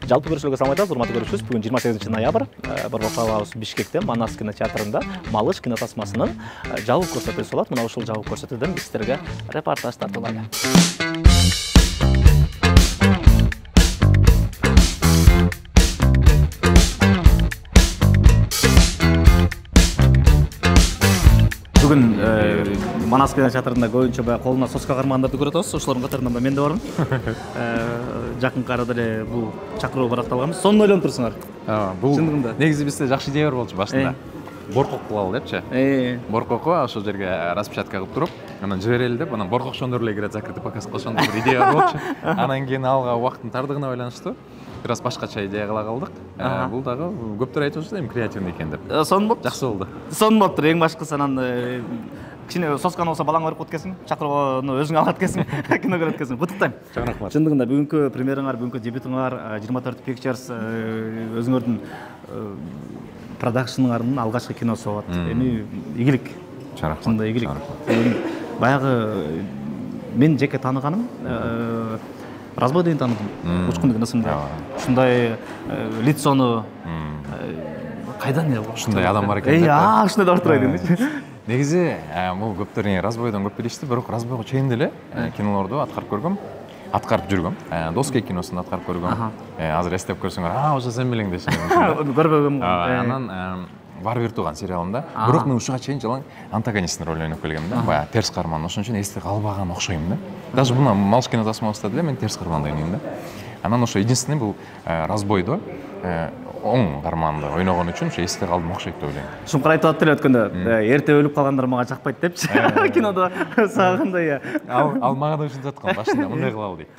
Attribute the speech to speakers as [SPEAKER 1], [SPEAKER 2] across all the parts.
[SPEAKER 1] Жалпы көрүүчүлөргө салам айтабыз, урматтуу көрүүчүлөр. Бүгүн 28 ноябрь, борбор калабыз Бишкекте Манас кинотеатрында Малыш кинотасмасынын жабык көрсөтүүсү болот. Мына ушул жабык көрсөтүүдөн биз силерге репортаж тартуулайлы. Бүгүн Манас кинотеатрында көбүнчө баягы колуна соска кармагандарды көрүп атабыз. Ошолордун катарында мен да бармын. Жакынкы арада эле бул чакыруу баракталганбыз. Сонун ойлонуп турсуңар.
[SPEAKER 2] Бул негизи бизде жакшы идея бар болчу башында. Боркок кылалы депчи. Боркокко ошол жерге распечатка кылып туруп, анан жиберели деп, анан боркокшондор эле кирет, закрытый показ кылышондор бир идея бар болчу. Анан кийин алга убакыттын тардыгына байланыштуу бир аз башкача идея кыла калдык. Бул дагы көптөр айтып атышты, эми креативный экен деп.
[SPEAKER 1] Сонун болуп,
[SPEAKER 2] жакшы болду.
[SPEAKER 1] Сонун болуптур. Эң башкысы анан кичине сосканы болсо балаңа берип кот экенсиң, чакырууну өзүң алат экенсиң, кино көрөт экенсиң. Куттуктайм.
[SPEAKER 2] Чоң рахмат.
[SPEAKER 1] Чындыгында бүгүнкү премьераңар, бүгүнкү дебютуңар 24 Pictures өзүңөрдүн продакшныңардын алгачкы киносу болот. Эми игилик.
[SPEAKER 2] Чоң рахмат.
[SPEAKER 1] Чындыгында игилик. Баягы мен жеке тааныганым Разбойдон таныдым. Учкун деген ысымды. Ушундай лицону кайдан эле?
[SPEAKER 2] Ушундай адам бар экен деп.
[SPEAKER 1] Ушундай да бар турат экен.
[SPEAKER 2] Негизи бул көптөр разбойдон көп билишти, бирок разбойго чейин деле кинолорду аткарып көргөм. Аткарып жүргөм. Доскей киносунда аткарып көргөм. Азыр эстеп көрсөңөр, ошо сен белең дешим.
[SPEAKER 1] Көрбөгөм.
[SPEAKER 2] Анан Бар бир тууган сериалында, бирок мен ушуга чейин жалаң антагонисттин ролун ойноп келгем да. Бая терс каарман, ошон үчүн эсте калбаган окшойм да. Даже мына Малыш кинотасмасында деле мен терс каарманды ойнойм да. Анан ошо единственный бул разбойдо оң каарманды ойногон үчүн ошо эсте калдым окшойт деп ойлойм.
[SPEAKER 1] Шумкар айтып аттыр өткөндө, эрте өлүп калгандар мага жакпайт депчи. Кинодо сагагандай.
[SPEAKER 2] Ал мага да ушинтип аткан башында, мындай кылалы дейт.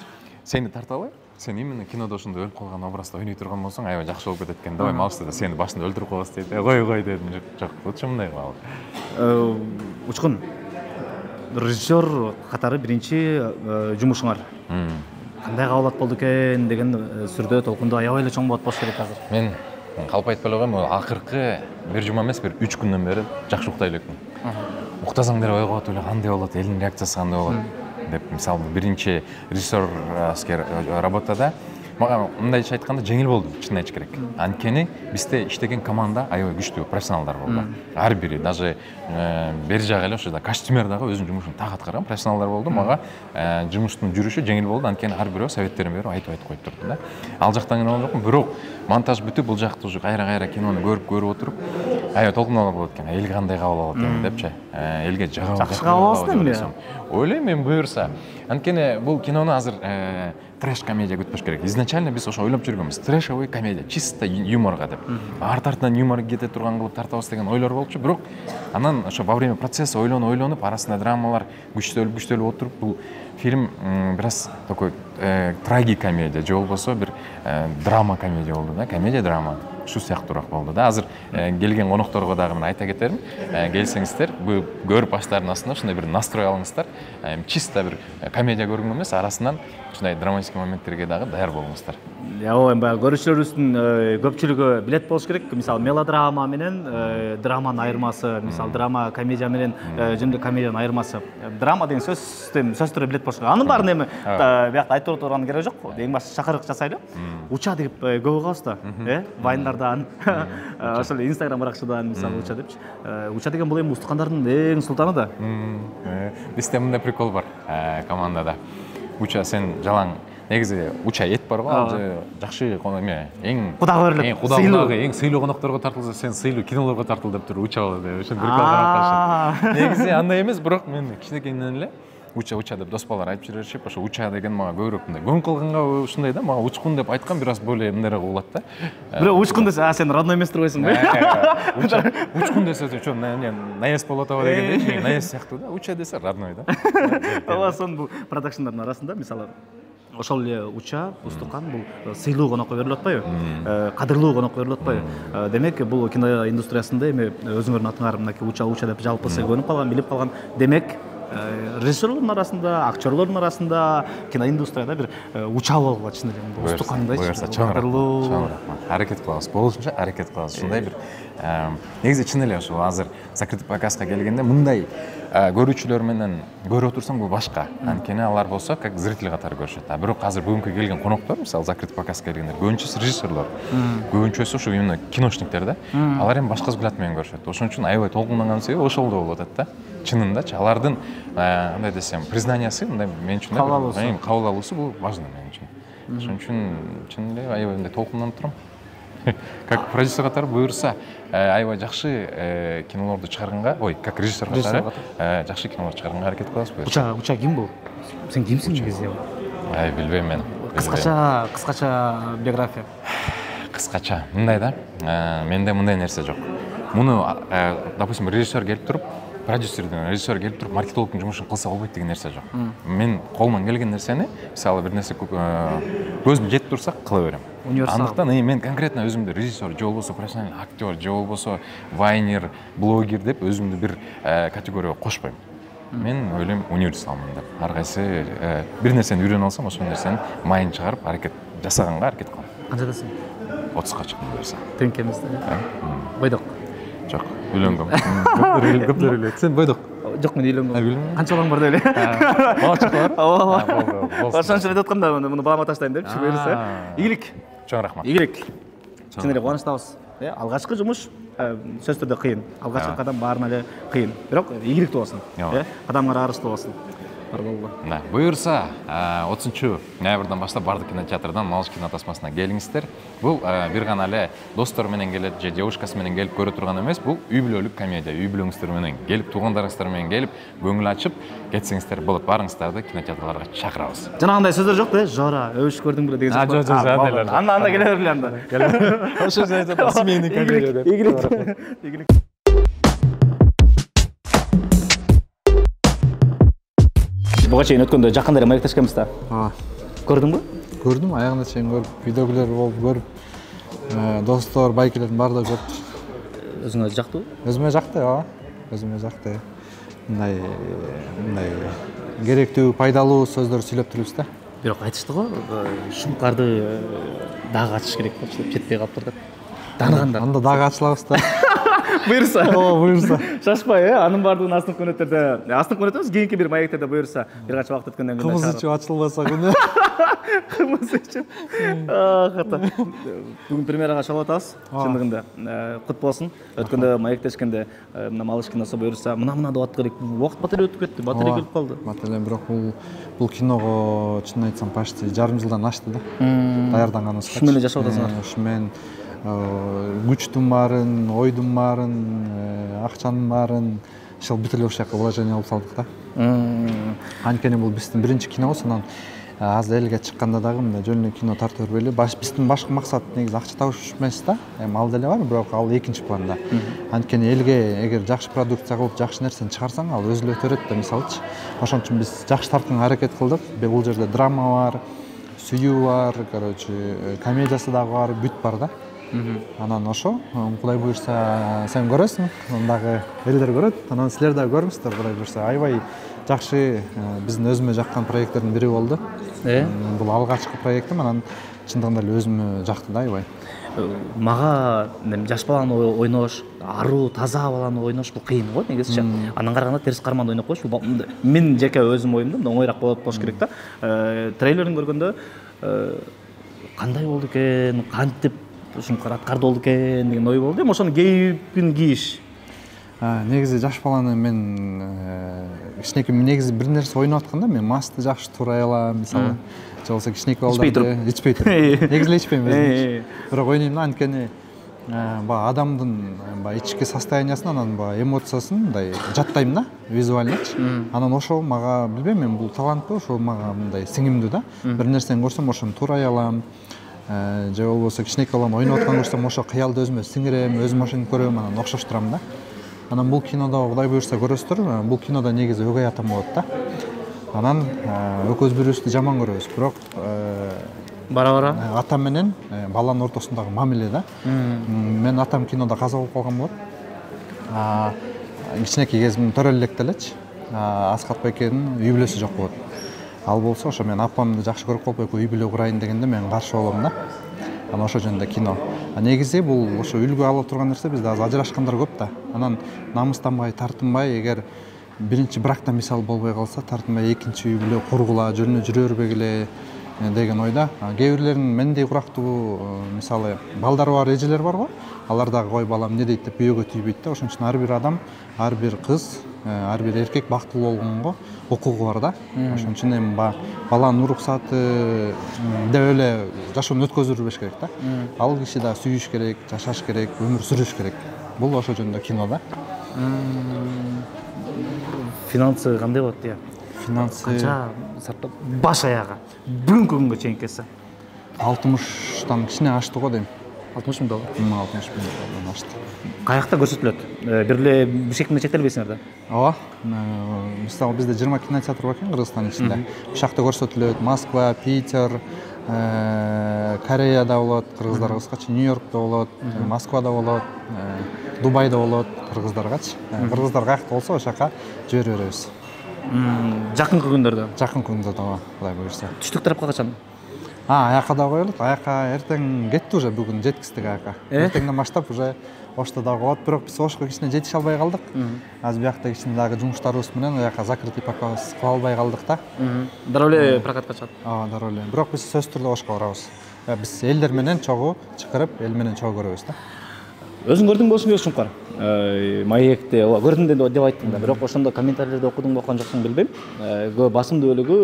[SPEAKER 2] Сени тарталы, сен именно кинодо ошондой өлүп калган образда ойной турган болсоң, аябай жакшы болуп кетет экен. Давай Малышты да сени башында өлтүрүп коебуз дейт. Кой дедим. Жок, лучше мындай кылалы.
[SPEAKER 1] Учкун режиссер катары биринчи жумушуңар. Кандай кабыл алат болду экен деген сүрдө толкунду аябай эле чоң болот болуш керек азыр.
[SPEAKER 2] Мен калп айтпай эле коем, акыркы бир жума эмес, бир 3 күндөн бери жакшы уктай элекмин. Уктасаң деле ойгоп эле кандай болот, элдин реакциясы кандай болот деп, мисалы биринчи режиссерский работада мага мындайча айтканда жеңил болду, чын айтыш керек. Анткени бизде иштеген команда аябай күчтүү профессионалдар болду. Ар бири, даже бери жагы эле ошо костюмер дагы өзүнүн жумушун так аткарган профессионалдар болду. Мага жумуштун жүрүшү жеңил болду, анткени ар бирөө советтерин берип айтып коюп турду да. Ал жактан гана жокмун, бирок монтаж бүтүп, бул жакты уже кайра кинону көрүп отуруп, аябай толкуналуу болот экен. Эл кандай кабыл алат экен депчи. Элге жакшы
[SPEAKER 1] кабыл алсын эмне?
[SPEAKER 2] Ойлойм мен буюрса. Анткени бул кинону азыр трэш комедия күтпөш керек. Изначально биз ошо ойлоп жүргөнбүз. Трэшовый комедия, чисто юморга деп. Артартынан юмор кете турган кылып тартабыз деген ойлор болчу, бирок анан ошо во время процесса ойлонуп, арасында драмалар күчтөлүп отуруп, бул фильм бир аз такой трагикомедия, же болбосо бир драма комедия болду да, комедия-драма. Шу сыяктуураак болду да. Азыр келген конокторго дагы мен айта кетерим. Келсеңиздер, бул көрүп баштардын астына ушундай бир настрой алыңыздар. Чисто бир комедия көргөн эмес, арасынан ушундай драматический моменттерге дагы даяр болуңуздар.
[SPEAKER 1] Ооба, баягы көрүүчүлөрүбүздүн көпчүлүгү билет болуш керек. Мисалы мелодрама менен драманын айырмасы, мисалы драма комедия менен жөнүндө комедиянын айырмасы. Драма деген сөздөр билет болуш керек. Анын баарын эми биякта айтып турган кереги жок. Эң башта чакырык жасайлы. Уча деп көп угабыз да, Вайндардан, ошол Инстаграм баракчадан мисалы Уча депчи. Уча деген бул эми устукандардын эң султаны да.
[SPEAKER 2] Бизде мындай прикол бар командада. Уча сен жалаң негизи Уча эт бар го, ал жакшы эң
[SPEAKER 1] кудага берилет.
[SPEAKER 2] Эң сыйлуу конокторго тартылса, сен сыйлуу кинолорго тартыл деп туруп Уча болот деп. Ошон прикол карап. Негизи андай эмес, бирок мен кичинекейинен эле Уча деп дос балдар айтып жүрөшүп, ошо Уча деген мага көбүрөөк мындай көң кылганга ушундай да, мага Учкун деп айткан бир аз более мындайраак болот да.
[SPEAKER 1] Бирок Учкун десе, сен родной эмес турбайсыңбы?
[SPEAKER 2] Учкун десе, чо наезд болот аба дегенде, наезд сыяктуу да. Уча десе родной да.
[SPEAKER 1] Ооба, сон бул продакшндардын арасында мисалы ошол эле Уча, Устукан бул сыйлуу конокко берилип атпайбы? Кадырлуу конокко берилип атпайбы? Демек бул кино индустриясында эми өзүңөрдүн атыңар мынакей Уча деп жалпысы көрүнүп калган, билип калган. Демек режиссерлордун арасында, актерлордун арасында, киноиндустрияда бир уча болгула чын эле устук кандайчы?
[SPEAKER 2] Буюрса чоң рахмат. Аракет кылабыз. Болушунча аракет кылабыз. Ушундай бир негизи чын эле ошо азыр закрытый показга келгенде мындай көрүүчүлөр менен көрүп отурсаң бул башка. Анткени алар болсо как зритель катары көрүшөт. А бирок азыр бүгүнкү келген коноктор, мисалы закрытый показга келгендер, көбүнчөсү режиссерлор, көбүнчөсү ушу именно киношниктер да. Алар эми башка взгляд менен көрүшөт. Ошон үчүн аябай толкундаган себеби ошол да болуп атат да. Чынындачы алардын кандай десем, признаниясы мындай мен үчүн кабыл алуусу бул важно мен үчүн. Ошон үчүн чын эле аябай мындай толкунданып турам. Как продюсер катары буюрса аябай жакшы кинолорду чыгарганга, как режиссер катары жакшы кинолор чыгарганга аракет кылабыз.
[SPEAKER 1] Уча ким бул? Сен кимсиң негизи?
[SPEAKER 2] Билбейм мен.
[SPEAKER 1] Кыскача биография.
[SPEAKER 2] Кыскача мындай да. Менде мындай нерсе жок. Муну допустим режиссер келип туруп, режиссер келип туруп маркетологдун жумушун кылса болбойт деген нерсе жок. Мен колуман келген нерсени, мисалы бир нерсе көзүм жетип турса кыла берем. Андыктан мен конкретно өзүмдү режиссер, же болбосо профессиональный актер, же болбосо вайнер, блогер деп өзүмдү бир категорияга кошпойм. Мен ойлойм универсалмын деп. Ар кайсы бир нерсени үйрөнүп алсам, ошол нерсени майын чыгарып аракет жасаганга аракет кылам.
[SPEAKER 1] Канчадасың?
[SPEAKER 2] 30га чыктым буюрса.
[SPEAKER 1] Тең эмес да. Бойдок.
[SPEAKER 2] Жок, үйлөнгөм. Көптөр үйлөнөт. Сен бойдок.
[SPEAKER 1] Жок, мен үйлөнгөм. Канча балаң бар деп эле?
[SPEAKER 2] Бала чакалар?
[SPEAKER 1] Ооба. Ошон үчүн айтып аткам да, муну балама таштайм депчи, буюрса. Ийгилик.
[SPEAKER 2] Чоң рахмат.
[SPEAKER 1] Ийгилик. Чын эле кубанычтабыз. Алгачкы жумуш сөзсүз түрдө кыйын. Алгачкы кадам баарына эле кыйын. Бирок ийгиликтүү болсун. Адамга арыштуу болсун.
[SPEAKER 2] Буюрса 30-ноябрдан баштап бардык кинотеатрдан Малыш кинотасмасына келиңиздер. Бул бир гана эле достор менен келет же девушкасы менен келип көрө турган эмес, бул үй бүлөлүк комедия. Үй бүлөңүздөр менен келип, туугандарыңыздар менен келип, көңүл ачып кетсеңиздер болот. Барыңыздарды кинотеатрларга чакырабыз.
[SPEAKER 1] Жанагындай сөздөр жок да, жора, өбүшүп көрдүң беле деген сөз.
[SPEAKER 2] Жок.
[SPEAKER 1] Анда келе бергиле анда.
[SPEAKER 2] Ошо сөздөр семейный комедия деп.
[SPEAKER 1] Ийгилик. Буга чейин өткөндө жакында эле маектешкенбиз да. Көрдүңбү?
[SPEAKER 3] Көрдүм, аягына чейин көрүп, видеолер болуп көрүп, достор, байкелердин баардыгы көрүп.
[SPEAKER 1] Өзүңө жактыбы?
[SPEAKER 3] Өзүмө жакты, өзүмө жакты. Мындай керектүү, пайдалуу сөздөр сүйлөп турбуз да.
[SPEAKER 1] Бирок айтышты го, шумкарды дагы ачыш керек болчу деп жетпей калыптыр деп. Таныгандар.
[SPEAKER 3] Анда дагы ачылабыз да.
[SPEAKER 1] Буюрса.
[SPEAKER 3] Буюрса.
[SPEAKER 1] Шашпай, анын баардыгын астыңкы күнөттөрдө эмес, кийинки бир маектерде буюрса, бир канча убакыт өткөндөн кийин
[SPEAKER 3] кымыз ичип ачылбаса күнү.
[SPEAKER 1] Кымыз ичип. Ката. Бүгүн премьерага чыгып атабыз. Чындыгында кут болсун. Өткөндө маектешкенде мына Малыш киносу буюрса, мына деп ат керек. Убакыт бат эле өтүп кетти, бат эле келип калды.
[SPEAKER 3] Бат эле, бирок бул киного чын айтсам почти жарым жылдан ашты да. Даярданганыбызга.
[SPEAKER 1] Ушу менен жашап атасыңар.
[SPEAKER 3] Ушу менен күчтүн баарын, ойдун баарын, акчанын баарын ушул бүт эле ушул жака вложение алып салдык да. Анткени бул биздин биринчи кинобуз, анан азыр элге чыкканда дагы мындай жөн эле кино тарта бербейли. Биздин башкы максат негизи акча табыш эмес да. Эми ал деле бар, бирок ал экинчи планда. Анткени элге эгер жакшы продукция кылып, жакшы нерсени чыгарсаң, ал өзү эле төрөт да, мисалычы. Ошон үчүн биз жакшы тартканга аракет кылдык. Бул жерде драма бар, сүйүү бар, комедиясы дагы бар, бүт бар да. Анан ошо, Кудай буйрса, сен көрөсүң, дагы элдер көрөт, анан силер дагы көрүңүздөр, Кудай буйрса. Аябай жакшы биздин өзүмө жаккан проекттердин бири болду. Бул алгачкы проектим, анан чындыгында эле өзүмө жакты да аябай.
[SPEAKER 1] Мага жаш баланы ойнош, аруу, таза баланы ойнош бул кыйын го негизичи. Андан караганда терс карманды ойноп коюш, мен жеке өзүм оюмда, оңоюраак болуш керек да. Трейлерин көргөндө кандай болду экен, кантип ушункар аткарды болду экен деген ой болду. Эми ошонун кейипин кийиш.
[SPEAKER 3] Негизи жаш баланы мен кичинекей негизи бир нерсе ойноп атканда мен масты жакшы туурай алам, мисалы. Же болбосо кичинекей балдарды ичпей туруп. Негизи эле ичпейм өзүм. Бирок ойнойм да, анткени баягы адамдын ички состояниясын, анан баягы эмоциясын мындай жаттайм да, визуальнычы. Анан ошол мага, билбейм, мен бул талантты, ошол мага мындай сиңимдүү да. Бир нерсени көрсөм ошону туурай алам. Же болбосо кичинекей баланы ойноп атканды көрсөм, ошо кыялды өзүмө сиңирем, өзүм ошону көрөм, анан окшоштурам да. Анан бул кинодо Кудай буйрса көрөсүздөр, бул кинодо негизи өгөй атам болот да. Анан экөөбүз бирибизди жаман көрөбүз, бирок
[SPEAKER 1] бара-бара
[SPEAKER 3] ата менен баланын ортосундагы мамиле да. Мен атам кинодо каза болуп калган болот. Кичинекей кезимде төрөлүп элечи. Аскат байкенин үй бүлөсү жок болот. Ал болсо ошо мен апамды жакшы көрүп калып экөө үй бүлө курайын дегенде мен каршы болом да. Анан ошо жөнүндө кино. Негизи бул ошо үлгү ала турган нерсе, бизде азыр ажырашкандар көп да. Анан намыстанбай, тартынбай, эгер биринчи бракта мисал болбой калса, тартынбай экинчи үй бүлө кургула, жөнүнө жүрө бербегиле деген ойда. Кээ бирлеринин мендей курактуу мисалы балдары бар эжелер барго, алар дагы кой балам эмне дейт деп бүйөгө тийбейт да. Ошон үчүн ар бир адам, ар бир кыз, ар бир эркек бактылуу болгонго укугу бар да. Ошон үчүн эми баланын уруксаты деп эле жашоону өткөзүп жүрбөш керек да. Ал киши да сүйүш керек, жашаш керек, өмүр сүрүш керек. Бул ошо жөнүндө кино да.
[SPEAKER 1] Финансы кандай болот дия?
[SPEAKER 3] Финансы
[SPEAKER 1] Канча баш аягы бүгүнкү күнгө чейин келсе
[SPEAKER 3] 60тан кичине ашты го дейм.
[SPEAKER 1] 60 000 доллар.
[SPEAKER 3] 60 000 доллардан ашты.
[SPEAKER 1] Каякта көрсөтүлөт? Бир эле Бишкек менен чектелбейсиңер да?
[SPEAKER 3] Ооба. Мисалы бизде 20 кинотеатр бар экен Кыргызстандын ичинде. Бул жакта көрсөтүлөт. Москва, Питер, Кореяда болот, кыргыздар кыскача, Нью-Йоркто болот, Москвада болот, Дубайда болот кыргыздаргачы. Кыргыздар каякта болсо ошол жака жибере беребиз.
[SPEAKER 1] Жакынкы күндөрдө.
[SPEAKER 3] Жакын күндө да Кудай буйрса.
[SPEAKER 1] Түштүк тарапка качан?
[SPEAKER 3] Аяка да коелут. Аяка эртең кетти уже, бүгүн жеткиздик аяка. Эртеңден баштап уже Ошто да болот, бирок биз Ошко кичине жетише албай калдык. Азыр биякта кичине дагы жумуштарыбыз менен аяка закрытый показ кыла албай калдык да.
[SPEAKER 1] Дароо эле прокатка чыгат.
[SPEAKER 3] Дароо эле. Бирок биз сөзсүз түрдө Ошко барабыз. Биз элдер менен чогуу чакырып, эл менен чогуу көрөбүз да.
[SPEAKER 1] Өзүң көрдүң болсуң Шумкар? Маекте көрдүм деп айттым да, бирок ошондо комментарийлерди окудуң окуган жоксуң билбейм. Көп басымдуу бөлүгү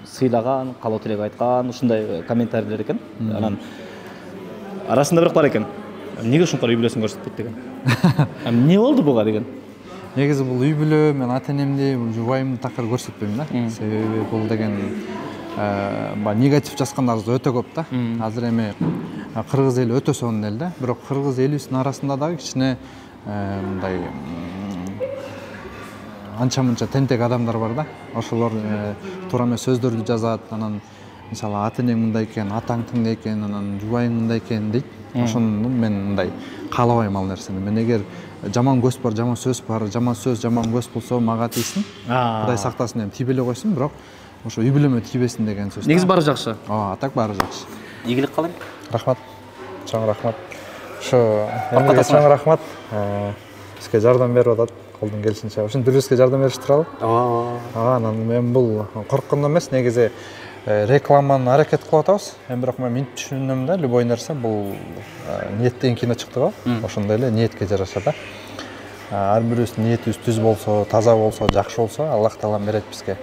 [SPEAKER 1] сыйлаган, калоо тилек айткан, ушундай комментарийлер экен. Анан арасында бирок бар экен. Эмнеге Шумкар үй бүлөсүн көрсөтпөйт деген. Эмне болду буга деген.
[SPEAKER 3] Негизи бул үй бүлө, мен ата энемди, жубайымды такыр көрсөтпөйм да. Себеби бул деген негатив жазгандарыбыз өтө көп да. Азыр эми кыргыз эли өтө сонун эл да. Бирок кыргыз элибиздин арасында дагы кичине мындай анча-мынча тентек адамдар бар да. Ошолор туура эмес сөздөрдү жазат. Анан мисалы ата энең мындай экен, атаң тиңдей экен, анан жубайың мындай экен дейт. Ошону мен мындай каалабайм ал нерсени. Мен эгер жаман көз бар, жаман сөз бар, жаман сөз, жаман көз болсо мага тийсин. Кудай сактасын, эми тийбей эле койсун, бирок ошо үй бүлөмө тийбесин деген сөз.
[SPEAKER 1] Негизи баары жакшы.
[SPEAKER 3] Так баары жакшы.
[SPEAKER 1] Ийгилик каалайм.
[SPEAKER 3] Рахмат. Чоң рахмат. Ошо эмнеге чоң рахмат. Бизге жардам берип атат колдон келишинче. Ушинтип бизге жардам беришип туралы. Анан мен бул корккондон эмес, негизи рекламаны аракет кылып атабыз. Бирок мен минт түшүнөм да, любой нерсе бул ниет деген кино чыкты го. Ошондой эле ниетке жараша да. Ар бирибиздин ниетибиз түз болсо, таза болсо, жакшы болсо, Аллах Таалам берет бизге.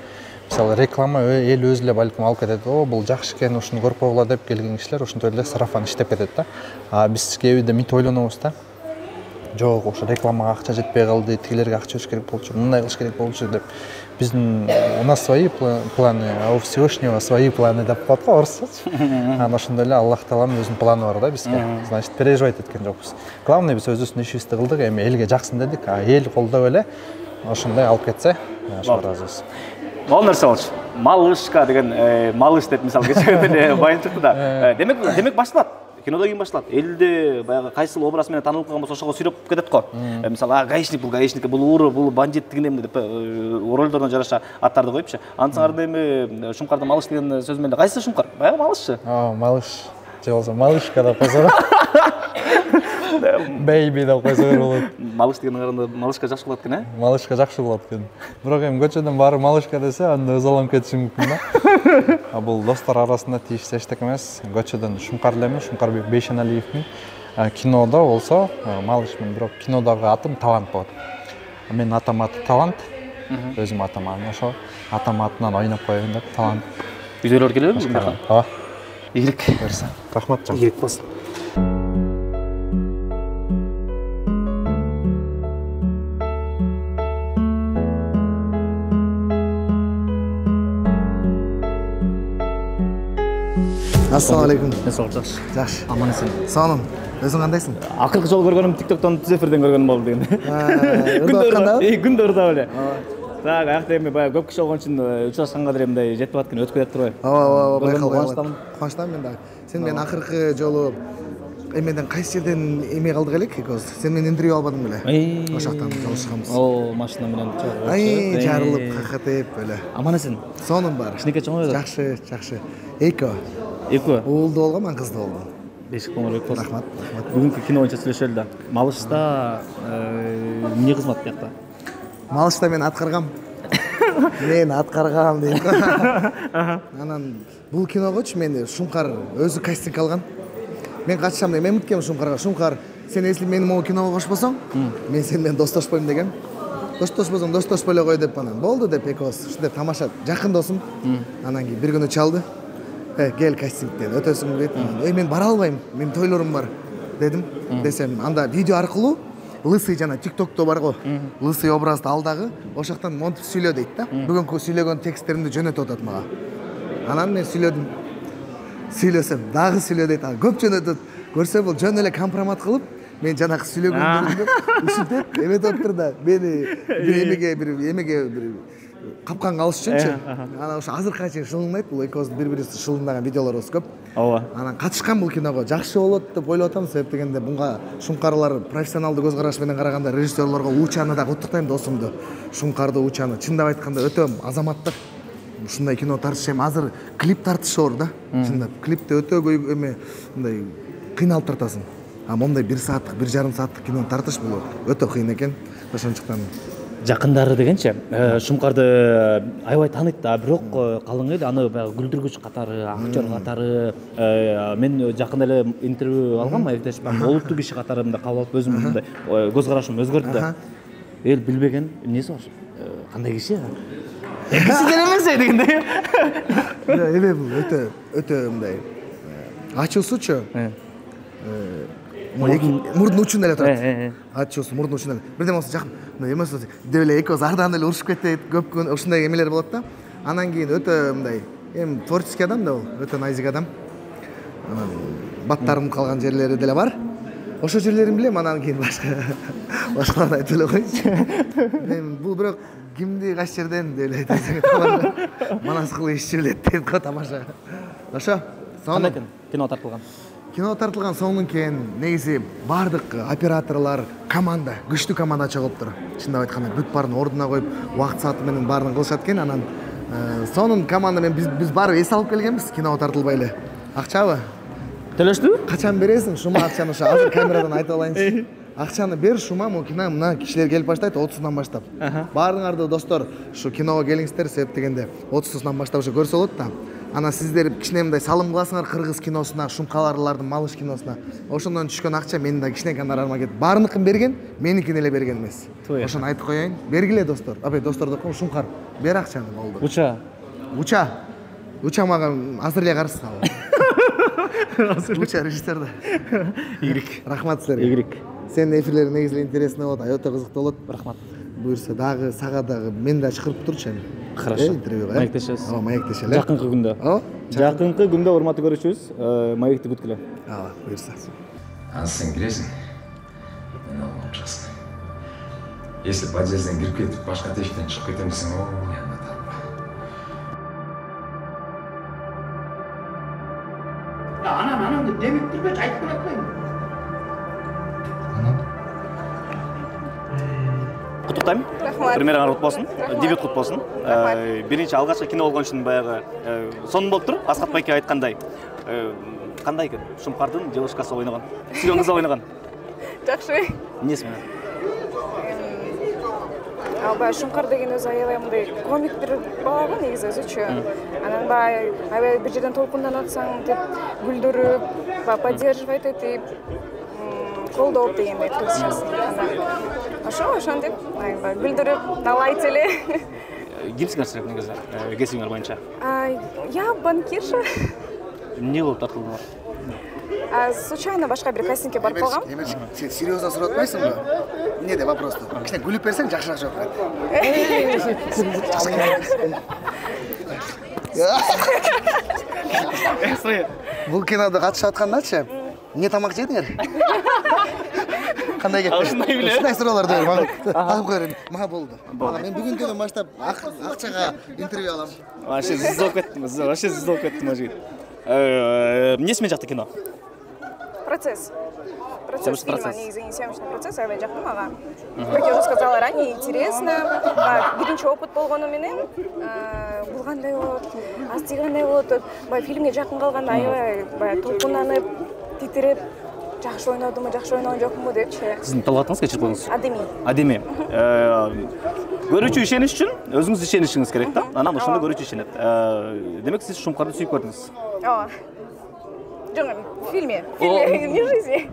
[SPEAKER 3] Мисалы реклама эл өзү эле балким алып кетет. Бул жакшы экен, ушуну көрүп койгула деп келген кишилер ошондой эле сарафан иштеп кетет да. Биз кээбиде минт ойлонобуз да. Жок, ошо рекламага акча жетпей калды, тигилерге акча өчүш керек болчу, мындай кылыш керек болчу деп. Биздин у нас свои планы, а у Всевышнего свои планы деп коет го орусчачы. Анан ошондой эле Аллах Таалам өзүнүн планы бар да бизге. Значит, переживать эткен жокпуз. Главное биз өзүбүздүн ишибизди кылдык, эми элге жаксын дедик, эл колдоп эле ошондой алып кетсе, ошого ыраазыбыз.
[SPEAKER 1] Ал нерсе болчу. Малышка деген малыш деп мисалы кечээ эле байын чыкты да. Демек башталат. Кинодон кийин башталат. Элди баягы кайсыл образ менен таанылып калган болсо ошого сүйрөп кетет го. Мисалы гаишник, бул уру, бул бандит деген деп ролдоруна жараша аттарды коюпчу. Ансаңарда эми Шумкарда малыш деген сөз менен кайсы Шумкар? Баягы малышчы.
[SPEAKER 3] Малыш. Же болсо малышка деп койсо. Бейби деп койсо болот.
[SPEAKER 1] Малыш деген караганда малышка жакшы болот экен,
[SPEAKER 3] Малышка жакшы болот экен. Бирок эми көчөдөн баары малышка десе, анда өз алам кетиши мүмкүн да. Бул достор арасында тийиштүү эчтеке эмес. Көчөдөн Шумкар элемин, Шумкарбек Бейшеналиевдин кинодо болсо малышмын, бирок кинодогу атым Талант болот. Менин атам аты Талант. Өзүм атам ошо. Атам атынан ойноп коеюн деп Талант.
[SPEAKER 1] Үйдөлөр келеби мындай?
[SPEAKER 3] Ооба.
[SPEAKER 1] Ийгилик.
[SPEAKER 3] Рахмат жан.
[SPEAKER 1] Ийгилик болсун.
[SPEAKER 4] Assalamu alaikum.
[SPEAKER 1] Жакшы.
[SPEAKER 4] Жакшы.
[SPEAKER 1] Аман эсен.
[SPEAKER 4] Сонун. Өзүң кандайсың?
[SPEAKER 1] Акыркы жолу көргөнүм TikToктон түз эфирден көргөнүм болду деген. Күндө ырда беле. Так, аякта эми баягы көп киши болгон үчүн учурашканга деле мындай жетип аткан өтүп кетиптир го.
[SPEAKER 4] Ооба, байкалып. Кубанычтамын мен дагы. Сен мен акыркы жолу эмеден кайсы жерден эме калдык элек экөөбүз. Сен менен интервью албадың беле? Ошоктон жалышканбыз.
[SPEAKER 1] О, машина менен чыгып.
[SPEAKER 4] Ай, жарылып, какатып беле.
[SPEAKER 1] Аман эсен.
[SPEAKER 4] Сонун бар.
[SPEAKER 1] Кичинекей чоң
[SPEAKER 4] Жакшы, жакшы. Экөө.
[SPEAKER 1] Экөө.
[SPEAKER 4] Уулду болгон, мен кызды болгон.
[SPEAKER 1] Бешик коңгурбек болсун.
[SPEAKER 4] Рахмат, рахмат.
[SPEAKER 1] Бүгүнкү кино боюнча сүйлөшөлү да. Малышта эмне кызмат биякта?
[SPEAKER 4] Малышта мен аткаргам. Мен аткаргам дейм. Анан бул киногочу мени Шумкар өзү кастинг алган. Мен катышам деп, мен үмүткенмин Шумкарга. Шумкар, сен если мени могу киного кошпосоң, мен сен менен достошпойм дегем. Достошпосоң, достошпой эле кой деп анан. Болду деп экөөбүз ушундай тамаша жакын досум. Анан кийин бир күнү чалды. Кел кастингден өтөсүң дейт. Мен бара албайм, менин тойлорум бар дедим. Десем, анда видео аркылуу лысый жана TikTok'то бар го. Лысый образды ал дагы ошоктон монтип сүйлө дейт да. Бүгүнкү сүйлөгөн тексттеримди жөнөтүп атат мага. Анан мен сүйлөдүм. Сүйлөсөм дагы сүйлө дейт. Көп жөнөтөт. Көрсө бул жөн эле компромат кылып, мен жанагы сүйлөгөндөрүмдү ушинтип эметип атыптыр да. Мени бир эмеге капканга алыш үчүнчү. Анан ошо азыркыга чейин шылынайт. Бул экөөбүздүн бири-бирибизди шылындаган видеолорубуз көп.
[SPEAKER 1] Ооба.
[SPEAKER 4] Анан катышкан бул киного жакшы болот деп ойлоп атам. Себеп дегенде буга Шумкарлар профессионалдуу көз караш менен караганда режиссерлорго Учаны да куттуктайм досумду. Шумкарды Учаны чындап айтканда өтө азаматтык. Ушундай кино тартыш эми азыр клип тартыш оор да. Чындап клипте өтө көп эме мындай кыйналып тартасың. А мондай 1 сааттык, 1,5 сааттык кинону тартыш бул өтө кыйын экен. Ошончуктан
[SPEAKER 1] Жакындары дегенче, Шумкарды аябай тааныйт да, бирок калың эле аны баягы күлдүргүч катары, актер катары, мен жакында эле интервью алгам, Маектеш олуттуу киши катары мындай кабыл алып өзүм мындай көз карашым өзгөрдү да. Эл билбеген эмнеси бар? Кандай киши? Киши делемес дегенде.
[SPEAKER 4] Эме бул өтө мындай ачуусучу. Мурдун учунда эле турат. Ачуусу мурдун учунда эле. Бирден болсо жакын эмес деп эле экөөбүз ардан эле урушуп кетет, көп күн ушундай эмелер болот да. Анан кийин өтө мындай эми творческий адам да бул, өтө найзик адам. Баттарым калган жерлери деле бар. Ошо жерлерин билем, анан кийин башкаларды айтып эле койчу. Мен бул бирок кимди кайсы жерден деп эле айтасың. Манас кылы ишчи билет деп ко тамаша. Ошо.
[SPEAKER 1] Кандай экен кино тартылган?
[SPEAKER 4] Кино тартылган сонун экен. Негизи бардык операторлор, команда, күчтүү команда чыгыптыр. Чындап айтканда бүт баарын ордуна коюп, убакыт сааты менен баарын кылышат экен. Анан сонун команда менен биз баары эс алып келгенбиз, кино тартылбай эле. Акчабы?
[SPEAKER 1] Төлөштүбү?
[SPEAKER 4] Качан бересиң? Шума акчаны ошо азыр камерадан айтып алайынчы. Акчаны бер, шума му кино мына кишилер келип баштайт 30-дан баштап. Баарыңарды достор, ушу киного келиңиздер, себеп дегенде 30-сынан баштап ушу көрсө болот да. Анан сиздер кичине мындай салым кыласыңар кыргыз киносуна, Шумкаларлардын Малыш киносуна. Ошондон түшкөн акча менин да кичине гонорарыма кетип, баарыныкын берген, меникин эле берген эмес. Ошону айтып коеюн. Бергиле достор. Абай достор деп коем, Шумкар, бер акчаны болду. Уча мага азыр эле карызсың ал. Уча режиссер да.
[SPEAKER 1] Игрик.
[SPEAKER 4] Рахмат силерге.
[SPEAKER 1] Игрик.
[SPEAKER 4] Сенин эфирлериң негизи интересный болот, өтө кызыктуу болот.
[SPEAKER 1] Рахмат.
[SPEAKER 4] Буюрса дагы сага дагы мен да чакырып турчу эми.
[SPEAKER 1] Хорошо.
[SPEAKER 4] Интервьюга.
[SPEAKER 1] Маектешебиз.
[SPEAKER 4] Ооба, маектешели.
[SPEAKER 1] Жакынкы күндө.
[SPEAKER 4] Ооба.
[SPEAKER 1] Жакынкы күндө урматтуу көрүүчүбүз, маекти күткүлө.
[SPEAKER 4] Ооба, буюрса.
[SPEAKER 2] Сен киресиң, мен алып чыксың. Если подъезден кирип кетип, башка тешиктен чыгып кетем десең, янда тапма.
[SPEAKER 5] Анан деп демеп турбечи, айтып берет атпайбы?
[SPEAKER 1] Куттуктайм. Премьераңар кут болсун, дебют кут болсун. Биринчи алгачкы кино болгон үчүн баягы сонун болуп тур. Аскат байке айткандай. Кандай экен? Шумкардын девушкасы ойногон. Сүйгөн кызы ойногон.
[SPEAKER 6] Жакшы.
[SPEAKER 1] Эмнеси менен?
[SPEAKER 6] Баягы Шумкар деген өзү аябай мындай комик бир бала го негизи өзүчү. Анан баягы аябай бир жерден толкунданып атсаң деп күлдүрүп, поддерживать этип, колдоп дегендей кыргызчасы. Ошондип күлдүрүп, налайт эле.
[SPEAKER 1] Кимсиңер силер негизи? Кесибиңер боюнча?
[SPEAKER 6] Я банкирша.
[SPEAKER 1] Эмне болуп тартылдыңар?
[SPEAKER 6] Случайно башка бир кастингге барып калгам.
[SPEAKER 4] Сен серьезно сурап атпайсыңбы? Эмне деп вопросту? Кичине күлүп берсең жакшыраак жооп берет. Бул кинодо катышып аткандачы, эмне тамак жедиңер? Кандай кетти? Ушундай суроолорду бер мага. Алып коермин. Мага болду. Мен бүгүнкүдөн баштап акчага интервью алам.
[SPEAKER 1] Вообще зиздолуп кеттим, вообще зиздолуп кеттим ожи. Эмнеси менен жакты кино?
[SPEAKER 6] процесс
[SPEAKER 1] Съемочный
[SPEAKER 6] фильма,
[SPEAKER 1] процесс.
[SPEAKER 6] негізі съемочный процесс аябай жактым ага. Как я уже сказала ранее, интересно. Биринчи опыт болгону менен бул кандай болот, асти кандай болот деп баягы фильмге жакын калганда аябай баягы толкунданып, титиреп, жакшы ойнодумбу, жакшы ойногон жокмунбу депчи.
[SPEAKER 1] Сиздин талаптыңыз кечирип коюңуз.
[SPEAKER 6] Адеми.
[SPEAKER 1] Көрүүчү ишениш үчүн өзүңүз ишенишиңиз керек да. Анан ошондо көрүүчү ишенет. Демек сиз Шумкарды сүйүп көрдүңүз.
[SPEAKER 6] Ооба. Жок, в фильме, не в жизни.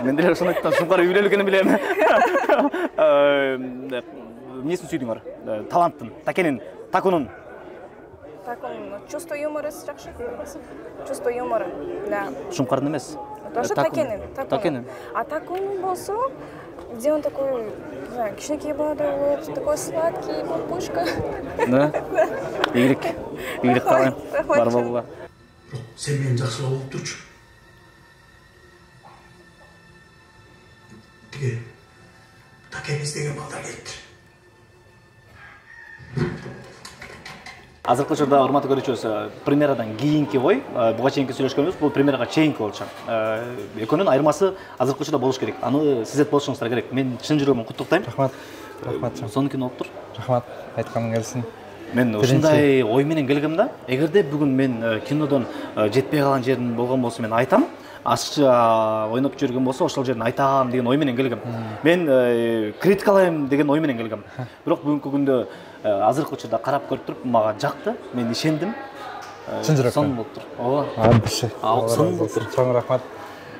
[SPEAKER 1] Мен деле ошону айттым, Шумкар үйлөнүп экенин билем. Эмнесин сүйдүңөр? Таланттын, Такенин, Такунун.
[SPEAKER 6] Такун, чувство юмора жакшы. Чувство юмора, да.
[SPEAKER 1] Шумкардын эмес.
[SPEAKER 6] Тоже Такенин.
[SPEAKER 1] Такенин.
[SPEAKER 6] А Такун болсо, где он такой, не знаю, кичинекей баладай болот, такой сладкий, пупушка.
[SPEAKER 1] Да? Ийгилик каалайм. Бар болула.
[SPEAKER 5] Сен мени жакшылап угуп турчу. Тиги Такен издеген балдар келиптир.
[SPEAKER 1] Азыркы учурда урматтуу көрүүчүбүз, премьерадан кийинки ой, буга чейинки сүйлөшкөнүбүз, бул премьерага чейинки болчу. Экөөнүн айырмасы азыркы учурда болуш керек. Аны сиз эт болушуңуздар керек. Мен чын жүрөгүмөн куттуктайм.
[SPEAKER 3] Рахмат.
[SPEAKER 1] Сонун кино болуптур.
[SPEAKER 3] Рахмат. Айтканың келсин.
[SPEAKER 1] Мен ушундай ой менен келгем да. Эгерде бүгүн мен кинодон жетпей калган жерим болгон болсо мен айтам. Ашыкча ойноп жүргөн болсо ошол жерин айтам деген ой менен келгем. Мен критикалайм деген ой менен келгем. Бирок бүгүнкү күндө азыркы учурда карап көрүп туруп мага жакты. Мен ишендим.
[SPEAKER 3] Чын жүрөктөн.
[SPEAKER 1] Сонун болуптур. Ооба.
[SPEAKER 3] Абсы.
[SPEAKER 1] Сонун болуптур.
[SPEAKER 3] Чоң рахмат.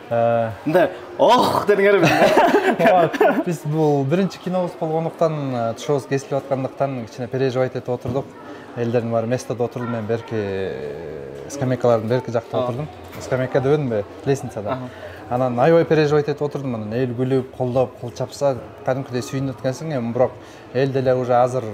[SPEAKER 1] Мындай дедиңер.
[SPEAKER 3] Биз бул биринчи кинобуз болгондуктан, тушубуз кесилип аткандыктан кичине переживать этип отурдук. Элдердин баары местода отурдум, мен берки скамейкалардын берки жакта отурдум. Скамейка дебедимби? Лестницада. Анан аябай переживать этип отурдум. Анан эл күлүп, колдоп, кол чапса, кадимкидей сүйүнүп өткөнсүң, эми бирок эл деле уже азыр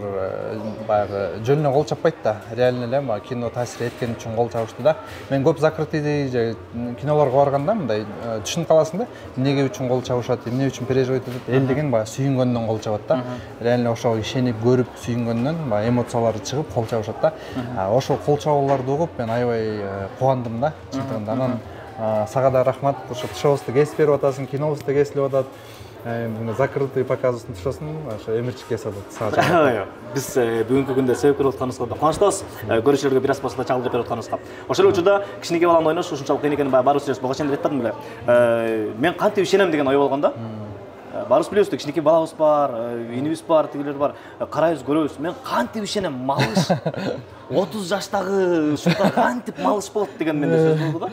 [SPEAKER 3] баягы жөнүнө кол чаппайт да. Реально эле баягы кино таасир эткени үчүн кол чабышты да. Мен көп закрытый же кинолорго барганда мындай түшүнүп каласың да. Эмнеге үчүн кол чабышат, эмне үчүн переживать этет? Эл деген баягы сүйүнгөндөн кол чабат да. Реально ошого ишенип көрүп сүйүнгөндөн баягы эмоциялары чыгып кол чабышат да. Ошол кол чабууларды угуп мен аябай кубандым да. Чынтыгында анан сага да рахмат. Ошо тушубузду кесип берип атасың, кинобузду кесилип атат. Закрытый показывасын тушосун, ошо эмирчик кесип атат.
[SPEAKER 1] Биз бүгүнкү күндө себепкер болуп атканыбызга да кубанычтабыз. Көрүүчүлөргө бир аз болсо да чагылдырып берип атканыбызга. Ошол учурда кичинекей баланын ойнош ушунчалык кыйын экенин баарыбыз билебиз. Буга чейин эле айтпадым беле. Мен кантип ишенем деген ой болгон да. Баарыбыз билебиз да, кичинекей балабыз бар, инибиз бар, тигилер бар. Карайбыз, көрөбүз. Мен кантип ишенем, малыш 30 жаштагы ушундай кантип малыш болот деген менде сөз болду да.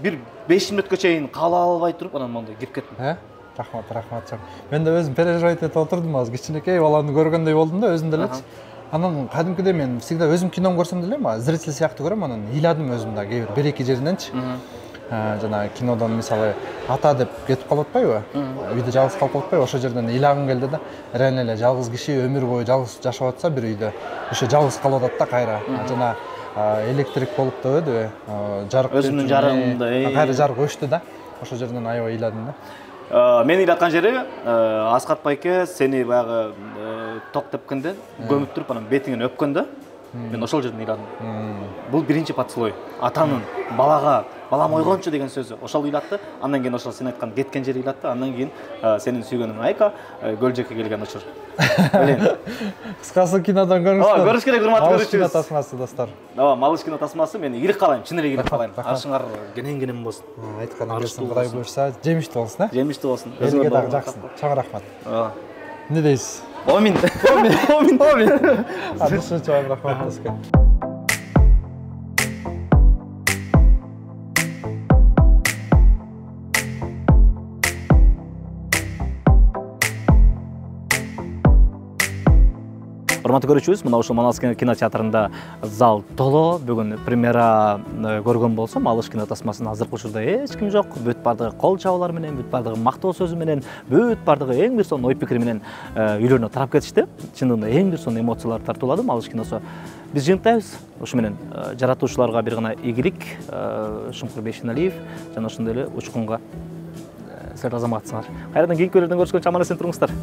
[SPEAKER 1] Бир 5 мүнөткө чейин кала албай туруп, анан мондай кирип кеттим.
[SPEAKER 3] Рахмат. Мен да өзүм переживать этип отурдум, азыр кичинекей баланы көргөндөй болдум да өзүм делечи. Анан кадимкидей мен всегда өзүм кином көрсөм деле, зритель сыяктуу көрөм, анан ыйладым өзүм да кээ бир 1-2 жериненчи. Жана кинодон мисалы ата деп кетип калып атпайбы? Үйдө жалгыз калып атпайбы? Ошол жерден ыйлагым келди да. Реально эле жалгыз киши өмүр бою жалгыз жашап атса бир үйдө, ошо жалгыз калып атат да кайра. Жана электрик болуп дебедиби? Жарык
[SPEAKER 1] өзүмдүн жарыгымда
[SPEAKER 3] кайра жарык өчтү да. Ошол жерден аябай ыйладым да.
[SPEAKER 1] Мен ыйладкан жери Аскат байке сени баягы ток тепкенде көмүп туруп анан бетиңен өпкөндө мен ошол жерден ыйладым. Бул биринчи поцелуй. Атанын балага балам ойгончу деген сөзү ошол ыйлатты. Андан кийин ошол сен айткан кеткен жери ыйлатты. Андан кийин сенин сүйгөнүң Айка Көлжекке келген учур.
[SPEAKER 3] Кыскасы кинодон көрүңүздөр.
[SPEAKER 1] Көрүш керек, урматтуу көрүүчүбүз.
[SPEAKER 3] Кино тасмасы достор.
[SPEAKER 1] Ооба, Малыш кино тасмасы мен ийгилик каалайм, чын эле ийгилик каалайм. Аршыңар кенен болсун.
[SPEAKER 3] Айтканың келсин, Кудай буйрса, жемиштүү болсун, а?
[SPEAKER 1] Жемиштүү болсун.
[SPEAKER 3] Элге дагы жаксын. Чоң рахмат. Эмне дейсиз?
[SPEAKER 1] Амин.
[SPEAKER 3] Адышы чоң рахмат сизге.
[SPEAKER 1] Урматтуу көрүүчүбүз, мына ушул Манас кинотеатрында зал толо. Бүгүн премьера көргөн болсо, Малыш кино тасмасынын азыркы учурда эч ким жок. Бүт бардыгы кол чабуулар менен, бүт бардыгы мактоо сөзү менен, бүт бардыгы эң бир сонун ой пикири менен үйлөрүнө тарап кетишти. Чындыгында эң бир сонун эмоциялар тартуулады Малыш киносу. Биз жыйынтайбыз. Ушу менен жаратуучуларга бир гана ийгилик, Шумкур Бейшеналиев жана ошондой эле Учкунга силер азаматсыңар. Кайрадан кийинки бөлүмдөн көрүшкөнчө аман эсен туруңуздар.